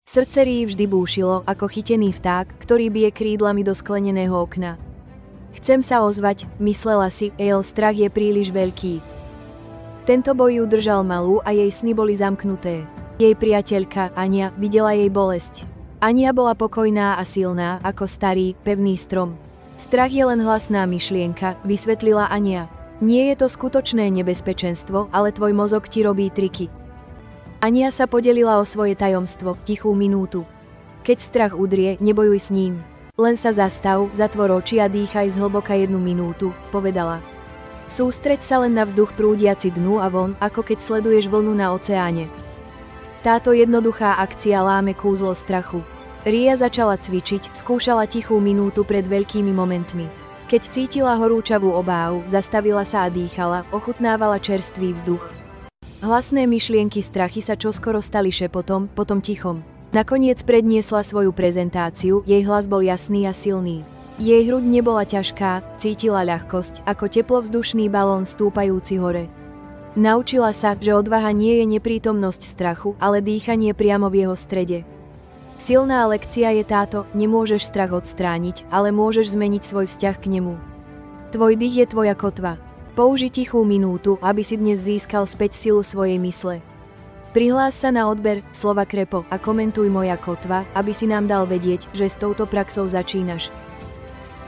Srdce Rii vždy búšilo, ako chytený vták, ktorý bije krídlami do skleneného okna. Chcem sa ozvať, myslela si, jej strach je príliš veľký. Tento boj ju držal malú a jej sny boli zamknuté. Jej priateľka, Ania, videla jej bolesť. Ania bola pokojná a silná, ako starý, pevný strom. Strach je len hlasná myšlienka, vysvetlila Ania. Nie je to skutočné nebezpečenstvo, ale tvoj mozog ti robí triky. Ania sa podelila o svoje tajomstvo, tichú minútu. Keď strach udrie, nebojuj s ním. Len sa zastav, zatvor oči a dýchaj zhlboka 1 minútu, povedala. Sústreď sa len na vzduch prúdiaci dnu a von, ako keď sleduješ vlnu na oceáne. Táto jednoduchá akcia láme kúzlo strachu. Ria začala cvičiť, skúšala tichú minútu pred veľkými momentmi. Keď cítila horúčavú obávu, zastavila sa a dýchala, ochutnávala čerstvý vzduch. Hlasné myšlienky strachy sa čoskoro stali šepotom, potom tichom. Nakoniec predniesla svoju prezentáciu, jej hlas bol jasný a silný. Jej hruď nebola ťažká, cítila ľahkosť, ako teplovzdušný balón stúpajúci hore. Naučila sa, že odvaha nie je neprítomnosť strachu, ale dýchanie priamo v jeho strede. Silná lekcia je táto, nemôžeš strach odstrániť, ale môžeš zmeniť svoj vzťah k nemu. Tvoj dých je tvoja kotva. Použi tichú minútu, aby si dnes získal späť silu svojej mysle. Prihlás sa na odber, slova krepo a komentuj moja kotva, aby si nám dal vedieť, že s touto praxou začínaš.